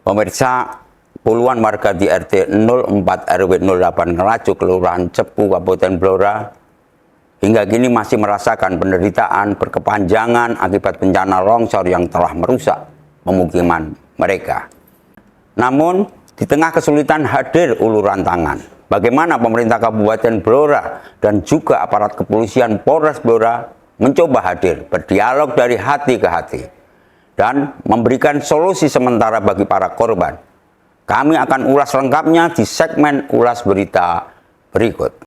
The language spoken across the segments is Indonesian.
Pemirsa, puluhan warga di RT 04 RW 08 Ngelacu, Kelurahan Cepu, Kabupaten Blora, hingga kini masih merasakan penderitaan berkepanjangan akibat bencana longsor yang telah merusak pemukiman mereka. Namun, di tengah kesulitan hadir uluran tangan. Bagaimana pemerintah Kabupaten Blora dan juga aparat kepolisian Polres Blora mencoba hadir, berdialog dari hati ke hati, dan memberikan solusi sementara bagi para korban. Kami akan ulas lengkapnya di segmen ulas berita berikut.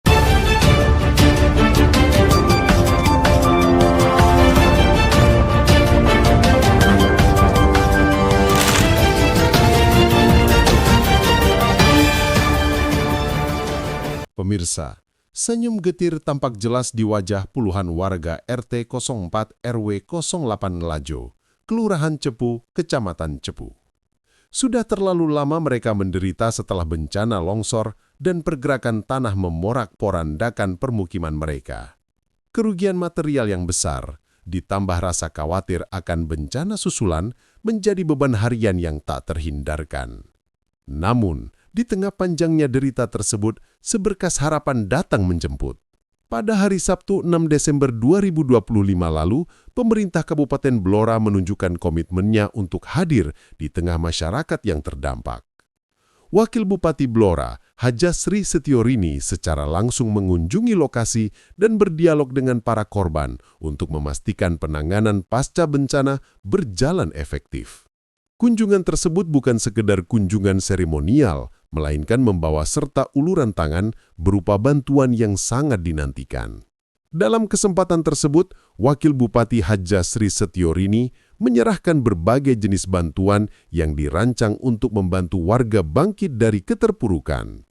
Pemirsa, senyum getir tampak jelas di wajah puluhan warga RT 04 RW 08 Ngelajo, Kelurahan Cepu, Kecamatan Cepu. Sudah terlalu lama mereka menderita setelah bencana longsor dan pergerakan tanah memorak-porandakan permukiman mereka. Kerugian material yang besar, ditambah rasa khawatir akan bencana susulan, menjadi beban harian yang tak terhindarkan. Namun, di tengah panjangnya derita tersebut, seberkas harapan datang menjemput. Pada hari Sabtu 6 Desember 2025 lalu, pemerintah Kabupaten Blora menunjukkan komitmennya untuk hadir di tengah masyarakat yang terdampak. Wakil Bupati Blora, Haja Sri Setiorini, secara langsung mengunjungi lokasi dan berdialog dengan para korban untuk memastikan penanganan pasca bencana berjalan efektif. Kunjungan tersebut bukan sekedar kunjungan seremonial, melainkan membawa serta uluran tangan berupa bantuan yang sangat dinantikan. Dalam kesempatan tersebut, Wakil Bupati Haja Sri Setiorini menyerahkan berbagai jenis bantuan yang dirancang untuk membantu warga bangkit dari keterpurukan.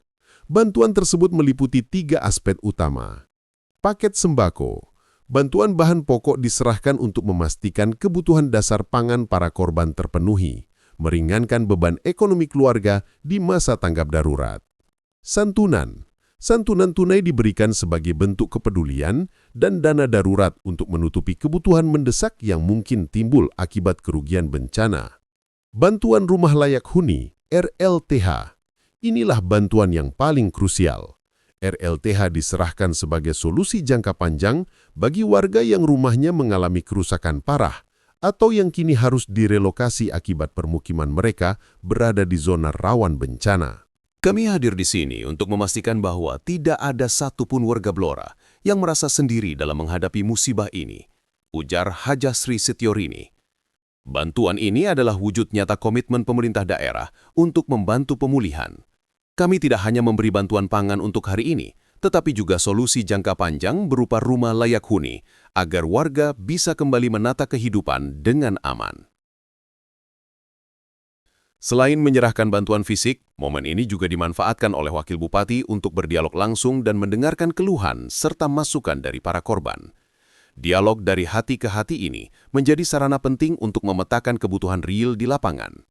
Bantuan tersebut meliputi 3 aspek utama. Paket sembako. Bantuan bahan pokok diserahkan untuk memastikan kebutuhan dasar pangan para korban terpenuhi, meringankan beban ekonomi keluarga di masa tanggap darurat. Santunan. Santunan tunai diberikan sebagai bentuk kepedulian dan dana darurat untuk menutupi kebutuhan mendesak yang mungkin timbul akibat kerugian bencana. Bantuan rumah layak huni, RLTH. Inilah bantuan yang paling krusial. RLTH diserahkan sebagai solusi jangka panjang bagi warga yang rumahnya mengalami kerusakan parah atau yang kini harus direlokasi akibat permukiman mereka berada di zona rawan bencana. Kami hadir di sini untuk memastikan bahwa tidak ada satupun warga Blora yang merasa sendiri dalam menghadapi musibah ini, ujar Haja Sri Setiorini. Bantuan ini adalah wujud nyata komitmen pemerintah daerah untuk membantu pemulihan. Kami tidak hanya memberi bantuan pangan untuk hari ini, tetapi juga solusi jangka panjang berupa rumah layak huni, agar warga bisa kembali menata kehidupan dengan aman. Selain menyerahkan bantuan fisik, momen ini juga dimanfaatkan oleh Wakil Bupati untuk berdialog langsung dan mendengarkan keluhan serta masukan dari para korban. Dialog dari hati ke hati ini menjadi sarana penting untuk memetakan kebutuhan real di lapangan.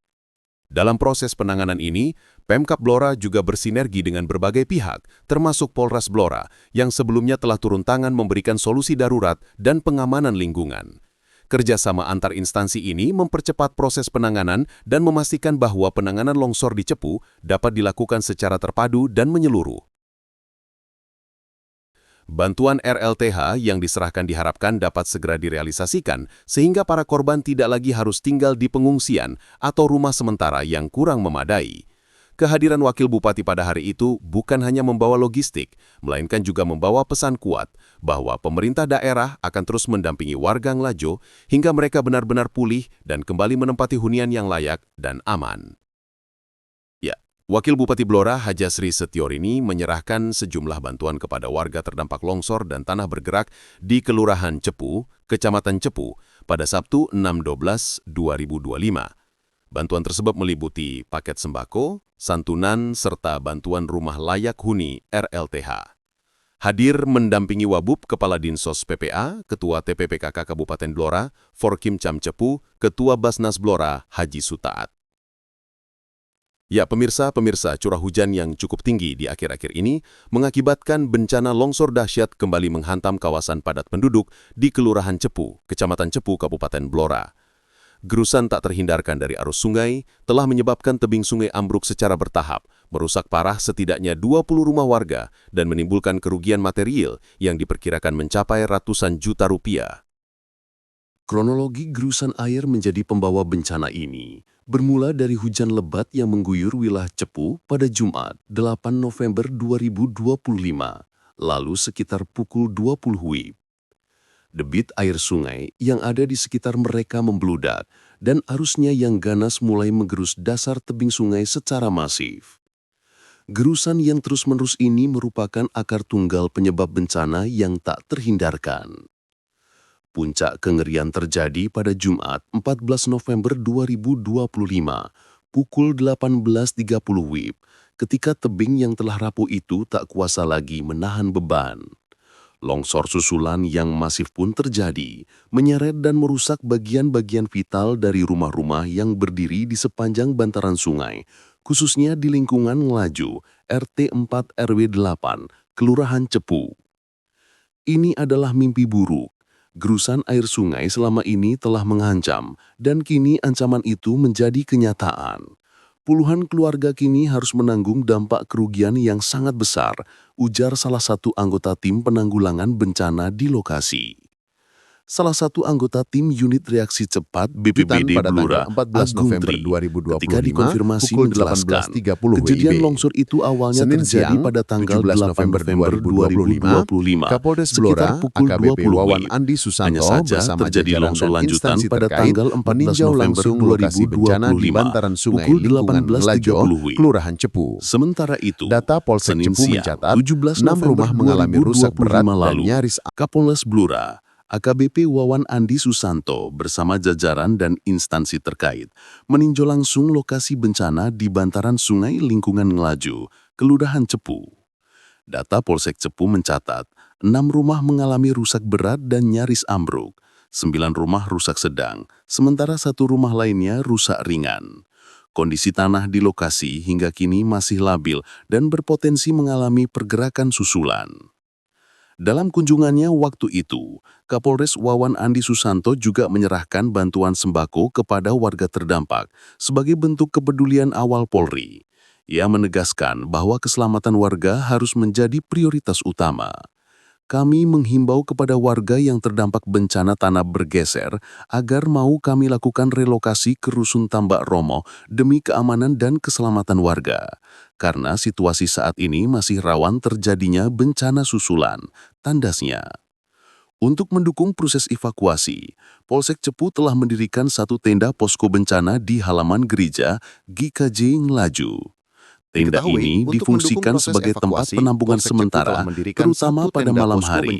Dalam proses penanganan ini, Pemkab Blora juga bersinergi dengan berbagai pihak, termasuk Polres Blora, yang sebelumnya telah turun tangan memberikan solusi darurat dan pengamanan lingkungan. Kerjasama antar instansi ini mempercepat proses penanganan dan memastikan bahwa penanganan longsor di Cepu dapat dilakukan secara terpadu dan menyeluruh. Bantuan RLTH yang diserahkan diharapkan dapat segera direalisasikan sehingga para korban tidak lagi harus tinggal di pengungsian atau rumah sementara yang kurang memadai. Kehadiran Wakil Bupati pada hari itu bukan hanya membawa logistik, melainkan juga membawa pesan kuat bahwa pemerintah daerah akan terus mendampingi warga Ngelajo hingga mereka benar-benar pulih dan kembali menempati hunian yang layak dan aman. Wakil Bupati Blora Haja Sri Setiorini menyerahkan sejumlah bantuan kepada warga terdampak longsor dan tanah bergerak di Kelurahan Cepu, Kecamatan Cepu, pada Sabtu 6/12/2025. Bantuan tersebut meliputi paket sembako, santunan, serta bantuan rumah layak huni RLTH. Hadir mendampingi Wabub Kepala Dinsos PPA, Ketua TPPKK Kabupaten Blora, Forkim Cam Cepu, Ketua Basnas Blora Haji Sutaat. Ya, pemirsa, curah hujan yang cukup tinggi di akhir-akhir ini mengakibatkan bencana longsor dahsyat kembali menghantam kawasan padat penduduk di Kelurahan Cepu, Kecamatan Cepu, Kabupaten Blora. Gerusan tak terhindarkan dari arus sungai telah menyebabkan tebing sungai ambruk secara bertahap, merusak parah setidaknya 20 rumah warga dan menimbulkan kerugian material yang diperkirakan mencapai ratusan juta rupiah. Kronologi gerusan air menjadi pembawa bencana ini bermula dari hujan lebat yang mengguyur wilayah Cepu pada Jumat 8 November 2025, lalu sekitar pukul 20 WIB. Debit air sungai yang ada di sekitar mereka membludak dan arusnya yang ganas mulai menggerus dasar tebing sungai secara masif. Gerusan yang terus-menerus ini merupakan akar tunggal penyebab bencana yang tak terhindarkan. Puncak kengerian terjadi pada Jumat 14 November 2025 pukul 18.30 WIB ketika tebing yang telah rapuh itu tak kuasa lagi menahan beban. Longsor susulan yang masif pun terjadi, menyeret dan merusak bagian-bagian vital dari rumah-rumah yang berdiri di sepanjang bantaran sungai, khususnya di lingkungan Ngelaju, RT 4 RW 8, Kelurahan Cepu. Ini adalah mimpi buruk. Gerusan air sungai selama ini telah mengancam, dan kini ancaman itu menjadi kenyataan. Puluhan keluarga kini harus menanggung dampak kerugian yang sangat besar, ujar salah satu anggota tim penanggulangan bencana di lokasi. Salah satu anggota tim unit reaksi cepat BPBD pada Blora, tanggal 14 November Agungtri, 2025, ketika dikonfirmasi pukul menjelaskan 18.30 kejadian WIB. longsor itu awalnya Senin terjadi siang, pada tanggal 17 8 November 2025, Kapolres sekitar Blora, pukul AKBP 20 Wawan WIB. Andi Hanya Susanto saja bersama terjadi jajaran longsor dan lanjutan instansi pada terkait tanggal 14 meninjau November langsung lokasi bencana di 2025, bantaran sungai pukul lingkungan 18.30 Lajo, WIB. Kelurahan Cepu. Sementara itu, Data Polsek Senin Cepu siang, mencatat 17 6 rumah November mengalami rusak berat 2025 dan lalu, nyaris Kapolres Blora, AKBP Wawan Andi Susanto bersama jajaran dan instansi terkait meninjau langsung lokasi bencana di bantaran sungai lingkungan Ngelaju, Kelurahan Cepu. Data Polsek Cepu mencatat 6 rumah mengalami rusak berat dan nyaris ambruk, 9 rumah rusak sedang, sementara 1 rumah lainnya rusak ringan. Kondisi tanah di lokasi hingga kini masih labil dan berpotensi mengalami pergerakan susulan. Dalam kunjungannya waktu itu, Kapolres Wawan Andi Susanto juga menyerahkan bantuan sembako kepada warga terdampak sebagai bentuk kepedulian awal Polri. Ia menegaskan bahwa keselamatan warga harus menjadi prioritas utama. Kami menghimbau kepada warga yang terdampak bencana tanah bergeser agar mau kami lakukan relokasi ke Rusun Tambak Romo demi keamanan dan keselamatan warga. Karena situasi saat ini masih rawan terjadinya bencana susulan, tandasnya. Untuk mendukung proses evakuasi, Polsek Cepu telah mendirikan 1 tenda posko bencana di halaman gereja GKJ Ngelaju. Tenda ini difungsikan sebagai tempat penampungan sementara, terutama pada malam hari.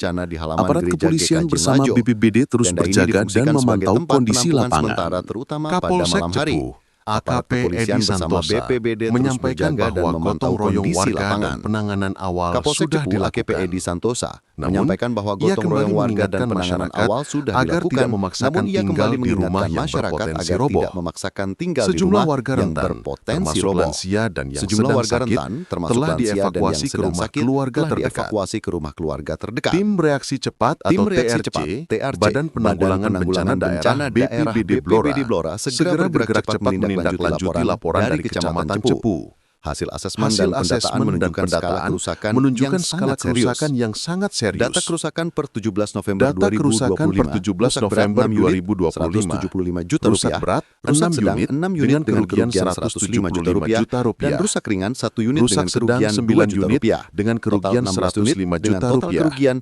Aparat kepolisian bersama BPBD terus berjaga dan memantau kondisi lapangan. Kapolsek Cepu, AKP Edi Santosa, menyampaikan bahwa gotong royong warga dan penanganan awal Kapolsek sudah Cepu AKP dilakukan. Edi Santosa Namun, menyampaikan bahwa ia gotong kembali royong warga dan mengingatkan penanganan masyarakat awal sudah agar dilakukan, tidak memaksakan namun ia tinggal kembali di rumah mengingatkan yang masyarakat berpotensi agar roboh. tidak memaksakan tinggal di Sejumlah rumah warga yang rentan, berpotensi termasuk roboh. lansia dan yang Sejumlah sedang warga sakit, rentan, termasuk telah lansia dan yang dievakuasi ke sedang rumah sakit, keluarga telah terdekat. dievakuasi ke rumah keluarga terdekat. Tim Reaksi Cepat Tim atau Reaksi TRC, Cepat, TRC, Badan Penanggulangan Bencana Daerah BPBD Blora, segera bergerak cepat menindaklanjuti laporan dari Kecamatan Cepu. Hasil asesmen dan pendataan menunjukkan skala kerusakan yang sangat serius. Data kerusakan per 17 November Data kerusakan per 17 November 2025, 175 juta rusak rupiah, berat rusak 6 sedang unit 6 unit dengan kerugian 175 175 juta rupiah, dan rusak ringan 1 unit rusak dengan sedang kerugian 9 2 juta unit rupiah, dengan kerugian total 16 unit 105 dengan juta total rupiah, kerugian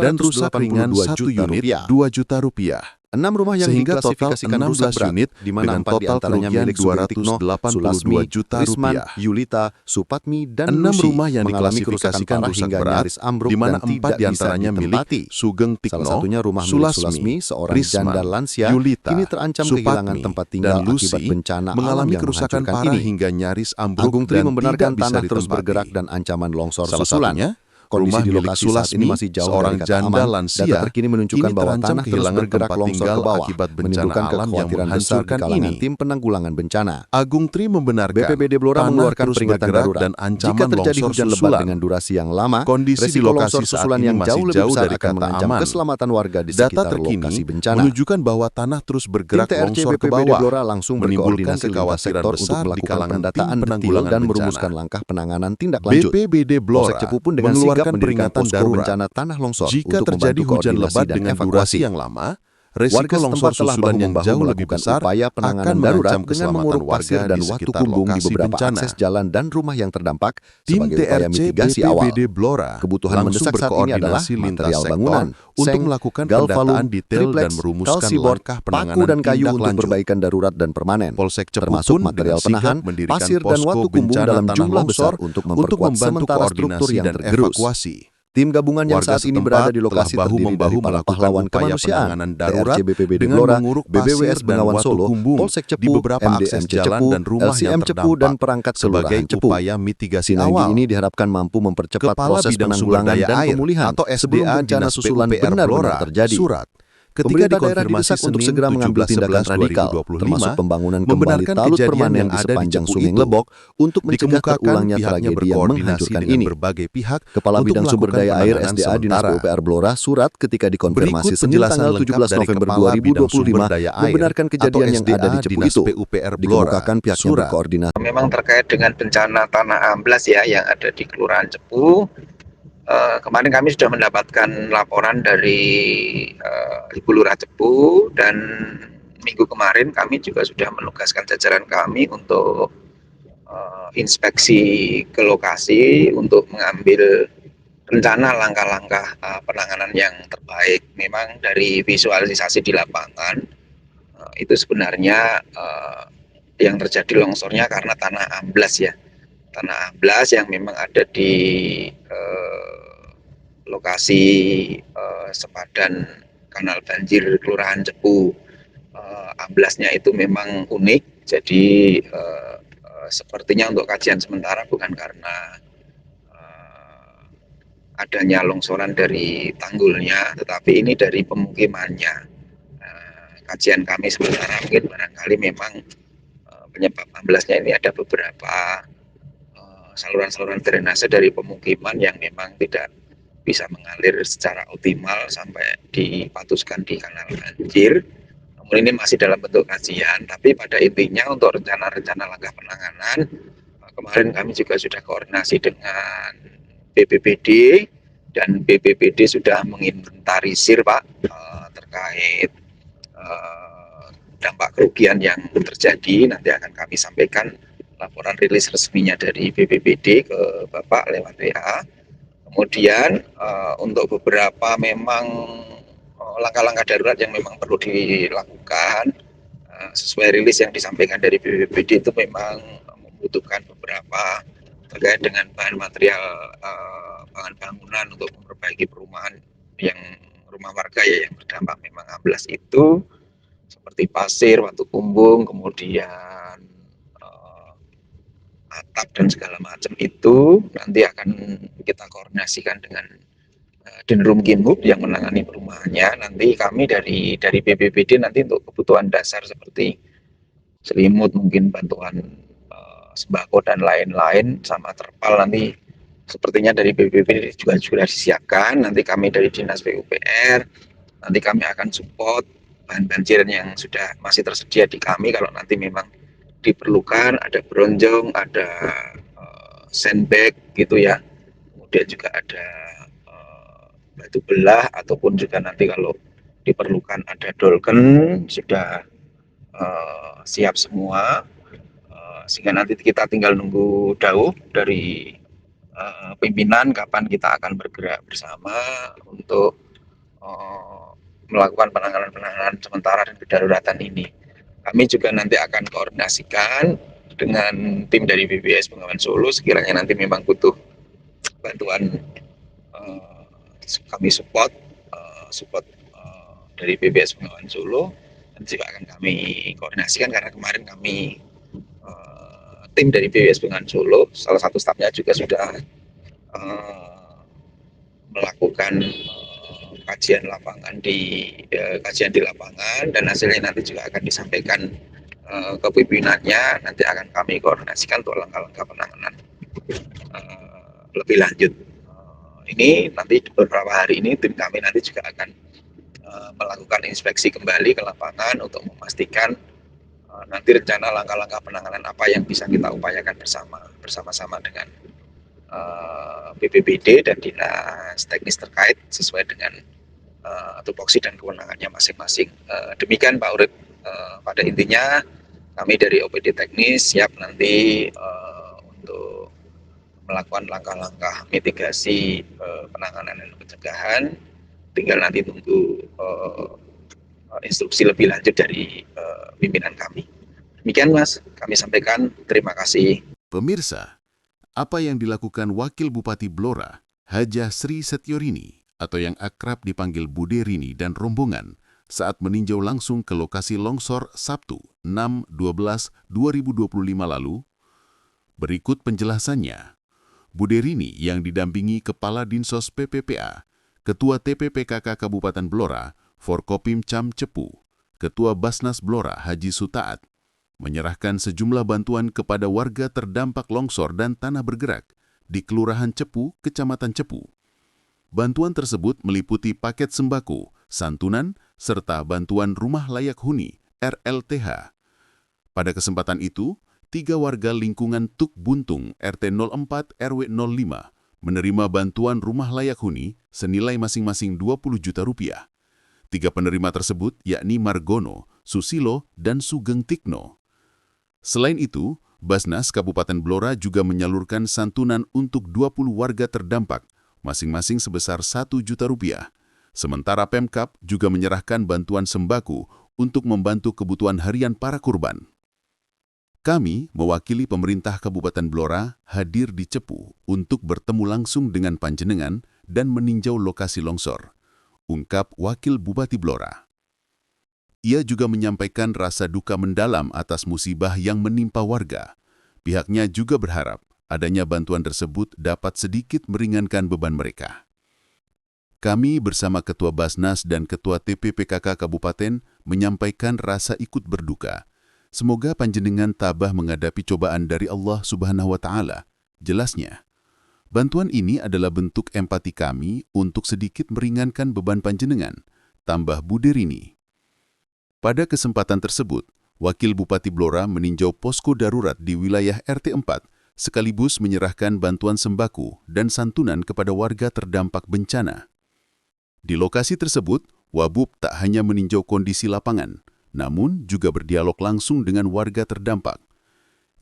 dan rusak ringan 282 1 juta unit rupiah. 2 juta rupiah. 6 rumah yang Sehingga total diklasifikasikan rusak 16 berat, unit di mana dengan 4 total diantaranya kerugian milik Sugentikno, 282 Sulasmi, juta Risman, rupiah. Yulita, Supatmi, dan 6 Lucy rumah yang mengalami kerusakan diklasifikasikan parah rusak hingga berat, nyaris ambruk di mana dan 4 tidak bisa diantaranya milik ditempati. Sugeng Tikno, Salah satunya rumah milik Sulasmi, Sulasmi, seorang Risman, janda lansia, Yulita, kini terancam Supatmi, kehilangan tempat tinggal dan Lucy akibat bencana alam mengalami yang kerusakan menghancurkan parah ini. hingga nyaris ambruk Agung Tri dan membenarkan tidak bisa tanah terus ditempati. bergerak dan ancaman longsor Salah susulan. satunya, kondisi Rumah di milik lokasi saat ini Sulasmi, masih jauh seorang dari kata janda aman. lansia, Data terkini menunjukkan kini bahwa terancam tanah terus kehilangan bergerak tempat longsor tinggal ke bawah, akibat bencana menimbulkan alam yang kekhawatiran besar di menghancurkan kalangan ini. tim penanggulangan bencana. Agung Tri membenarkan BPBD Blora tanah mengeluarkan terus peringatan bergerak darurat. dan Jika ancaman terjadi longsor hujan lebat susulan. dengan durasi yang lama, Kondisi di resiko lokasi longsor saat susulan ini yang masih jauh lebih jauh besar dari akan kata mengancam aman. keselamatan warga di Data sekitar terkini lokasi bencana. menunjukkan bahwa tanah terus Tim bergerak TRC longsor ke BPBD bawah, Blora langsung menimbulkan berkoordinasi lintas kekhawatiran sektor untuk besar di melakukan kalangan tim pendataan detail penanggulangan dan bencana. merumuskan langkah penanganan tindak lanjut. BPBD Polsek Blora Cepu pun dengan sigap mengeluarkan mendirikan peringatan posko darurat. bencana tanah longsor Jika untuk terjadi membantu hujan koordinasi lebat dan dengan evakuasi. durasi yang lama, resiko Warga longsor setempat telah susulan yang bahu-membahu jauh lebih melakukan besar upaya akan penanganan darurat mengancam dengan keselamatan menguruk warga pasir dan di watu sekitar kumbung di lokasi beberapa bencana. akses jalan dan rumah yang terdampak Tim sebagai upaya TRC mitigasi awal. BPBD Blora Kebutuhan langsung mendesak saat ini adalah berkoordinasi lintas material sektor bangunan, untuk seng, melakukan galvalum, pendataan detail triplex, dan merumuskan kalsiboard, langkah paku penanganan dan kayu tindak untuk lanjut. perbaikan darurat dan permanen, Polsek Cepu termasuk pun material dengan sigap penahan, mendirikan pasir dan posko watu kumbung bencana dalam tanah jumlah besar longsor untuk untuk memperkuat membantu sementara struktur koordinasi yang dan tergerus. evakuasi. Tim gabungan yang Warga saat ini setempat berada di telah lokasi terdiri dari bahu-membahu para melakukan pahlawan upaya kemanusiaan, penanganan darurat TRC BPBD dengan Blora, menguruk BBWS pasir dan Bengawan watu Solo, kumbung Polsek di Cepu, beberapa akses MDMC jalan Cepu, dan rumah yang LCM Cepu, terdampak dan perangkat sebagai Kelurahan Cepu. upaya mitigasi Sinergi awal. ini diharapkan mampu mempercepat Kepala proses Bidang Sumber penanggulangan Daya dan Air pemulihan atau sebelum SDA bencana Dinas susulan PUPR benar-benar Blora terjadi. surat ketika Pemerintah daerah dikonfirmasi didesak untuk Senin segera mengambil 17 tindakan radikal, 2025 termasuk pembangunan kembali membenarkan talut kejadian permanen yang di ada di sepanjang Cepu Sungai itu. Lebok untuk mencegah Dikemukakan terulangnya pihaknya tragedi yang berkoordinasi menghancurkan dengan ini. berbagai pihak Kepala untuk Bidang Sumber melakukan Daya Air penanganan SDA Dinas sementara. PUPR Blora surat ketika dikonfirmasi Berikut Senin penjelasan tanggal lengkap 17 dari November Kepala Bidang Sumber 2025 Daya Air membenarkan atau kejadian yang SDA ada di Cepu Dinas itu. PUPR Blora. Dikemukakan pihaknya Surat. berkoordinasi. Memang terkait dengan bencana tanah amblas ya yang ada di Kelurahan Cepu. Kemarin kami sudah mendapatkan laporan dari Ibu Lurah Cepu dan minggu kemarin kami juga sudah menugaskan jajaran kami untuk inspeksi ke lokasi untuk mengambil rencana langkah-langkah penanganan yang terbaik. Memang dari visualisasi di lapangan itu sebenarnya yang terjadi longsornya karena tanah amblas ya. Tanah amblas yang memang ada di lokasi sepadan kanal banjir Kelurahan Cepu. Amblasnya itu memang unik, jadi sepertinya untuk kajian sementara bukan karena adanya longsoran dari tanggulnya, tetapi ini dari pemukimannya. Kajian kami sementara mungkin barangkali memang penyebab amblasnya ini ada beberapa saluran-saluran drainase dari pemukiman yang memang tidak bisa mengalir secara optimal sampai dipatuskan di kanal banjir. Namun ini masih dalam bentuk kajian, tapi pada intinya untuk rencana-rencana langkah penanganan kemarin kami juga sudah koordinasi dengan BPBD dan BPBD sudah menginventarisir Pak terkait dampak kerugian yang terjadi. Nanti akan kami sampaikan laporan rilis resminya dari BPBD ke Bapak lewat WA. Kemudian untuk beberapa memang langkah-langkah darurat yang memang perlu dilakukan sesuai rilis yang disampaikan dari BPBD itu memang membutuhkan beberapa terkait dengan bahan material bahan bangunan untuk memperbaiki perumahan yang rumah warga ya yang terdampak memang amblas itu seperti pasir, watu kumbung, kemudian atap dan segala macam itu nanti akan kita koordinasikan dengan Dinrum Kinhub yang menangani perumahannya. Nanti kami dari BPBD nanti untuk kebutuhan dasar seperti selimut, mungkin bantuan sembako dan lain-lain sama terpal nanti sepertinya dari BPBD juga sudah disiapkan. Nanti kami dari Dinas PUPR nanti kami akan support bahan banjir yang sudah masih tersedia di kami kalau nanti memang diperlukan, ada bronjong, ada sandbag gitu ya, kemudian juga ada batu belah ataupun juga nanti kalau diperlukan ada dolken sudah siap semua, sehingga nanti kita tinggal nunggu dawuh dari pimpinan kapan kita akan bergerak bersama untuk melakukan penanganan sementara dan kedaruratan ini. Kami juga nanti akan koordinasikan dengan tim dari BBWS Bengawan Solo sekiranya nanti memang butuh bantuan kami support dari BBWS Bengawan Solo nanti juga akan kami koordinasikan karena kemarin kami tim dari BBWS Bengawan Solo salah satu stafnya juga sudah melakukan kajian di lapangan, dan hasilnya nanti juga akan disampaikan ke pimpinannya. Nanti akan kami koordinasikan untuk langkah-langkah penanganan lebih lanjut. Ini nanti beberapa hari ini tim kami nanti juga akan melakukan inspeksi kembali ke lapangan untuk memastikan nanti rencana langkah-langkah penanganan apa yang bisa kita upayakan bersama-sama dengan BPBD dan dinas teknis terkait sesuai dengan tupoksi dan kewenangannya masing-masing. Demikian Pak Urip, pada intinya kami dari OPD teknis siap nanti untuk melakukan langkah-langkah mitigasi penanganan dan pencegahan. Tinggal nanti tunggu instruksi lebih lanjut dari pimpinan kami. Demikian Mas, kami sampaikan. Terima kasih. Pemirsa, apa yang dilakukan Wakil Bupati Blora, Hajah Sri Setiorini, atau yang akrab dipanggil Bude Rini dan rombongan, saat meninjau langsung ke lokasi longsor Sabtu 6/12/2025 lalu? Berikut penjelasannya. Bude Rini yang didampingi Kepala Dinsos PPPA, Ketua TPPKK Kabupaten Blora, Forkopim Cam Cepu, Ketua Basnas Blora Haji Sutaat, menyerahkan sejumlah bantuan kepada warga terdampak longsor dan tanah bergerak di Kelurahan Cepu, Kecamatan Cepu. Bantuan tersebut meliputi paket sembako, santunan, serta bantuan rumah layak huni RLTH. Pada kesempatan itu, 3 warga lingkungan Tuk Buntung RT 04 RW 05 menerima bantuan rumah layak huni senilai masing-masing 20 juta rupiah. 3 penerima tersebut yakni Margono, Susilo, dan Sugeng Tikno. Selain itu, Basnas Kabupaten Blora juga menyalurkan santunan untuk 20 warga terdampak, masing-masing sebesar 1 juta rupiah. Sementara Pemkab juga menyerahkan bantuan sembako untuk membantu kebutuhan harian para korban. Kami, mewakili pemerintah Kabupaten Blora, hadir di Cepu untuk bertemu langsung dengan panjenengan dan meninjau lokasi longsor, ungkap Wakil Bupati Blora. Ia juga menyampaikan rasa duka mendalam atas musibah yang menimpa warga. Pihaknya juga berharap adanya bantuan tersebut dapat sedikit meringankan beban mereka. Kami bersama Ketua Basnas dan Ketua TPPKK Kabupaten menyampaikan rasa ikut berduka. Semoga panjenengan tabah menghadapi cobaan dari Allah Subhanahu wa Ta'ala. Jelasnya, bantuan ini adalah bentuk empati kami untuk sedikit meringankan beban panjenengan, tambah Bude Rini. Pada kesempatan tersebut, Wakil Bupati Blora meninjau posko darurat di wilayah RT 4, sekaligus menyerahkan bantuan sembako dan santunan kepada warga terdampak bencana. Di lokasi tersebut, Wabub tak hanya meninjau kondisi lapangan, namun juga berdialog langsung dengan warga terdampak.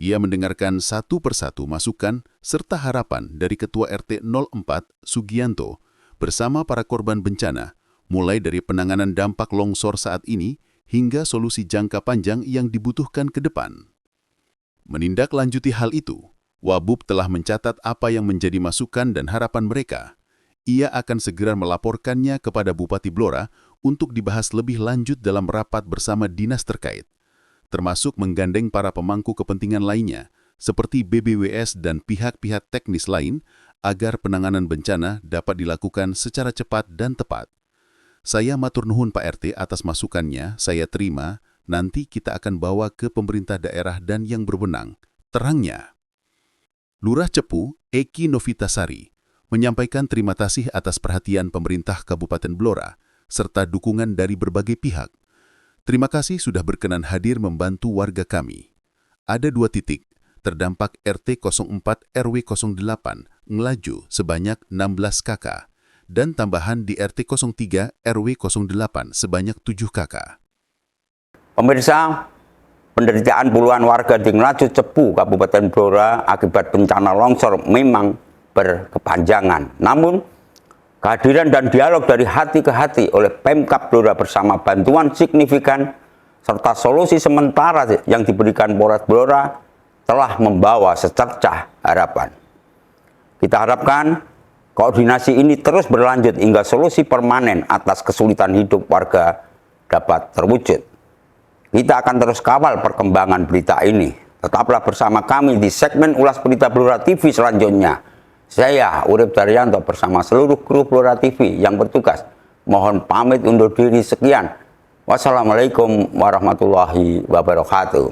Ia mendengarkan satu persatu masukan serta harapan dari Ketua RT 04 Sugianto bersama para korban bencana, mulai dari penanganan dampak longsor saat ini hingga solusi jangka panjang yang dibutuhkan ke depan. Menindaklanjuti hal itu, Wabub telah mencatat apa yang menjadi masukan dan harapan mereka. Ia akan segera melaporkannya kepada Bupati Blora untuk dibahas lebih lanjut dalam rapat bersama dinas terkait, termasuk menggandeng para pemangku kepentingan lainnya, seperti BBWS dan pihak-pihak teknis lain, agar penanganan bencana dapat dilakukan secara cepat dan tepat. Saya matur nuhun Pak RT atas masukannya, saya terima, nanti kita akan bawa ke pemerintah daerah dan yang berwenang, terangnya. Lurah Cepu, Eki Novitasari, menyampaikan terima kasih atas perhatian pemerintah Kabupaten Blora, serta dukungan dari berbagai pihak. Terima kasih sudah berkenan hadir membantu warga kami. Ada 2 titik, terdampak RT 04 RW 08, Ngelaju sebanyak 16 KK, dan tambahan di RT 03 RW 08 sebanyak 7 KK. Pemirsa, penderitaan puluhan warga di Ngelaju Cepu, Kabupaten Blora akibat bencana longsor memang berkepanjangan. Namun, kehadiran dan dialog dari hati ke hati oleh Pemkab Blora bersama bantuan signifikan serta solusi sementara yang diberikan Polres Blora telah membawa secercah harapan. Kita harapkan koordinasi ini terus berlanjut hingga solusi permanen atas kesulitan hidup warga dapat terwujud. Kita akan terus kawal perkembangan berita ini. Tetaplah bersama kami di segmen Ulas Berita Blora TV selanjutnya. Saya, Urip Daryanto, bersama seluruh kru Blora TV yang bertugas, mohon pamit undur diri. Sekian. Wassalamualaikum warahmatullahi wabarakatuh.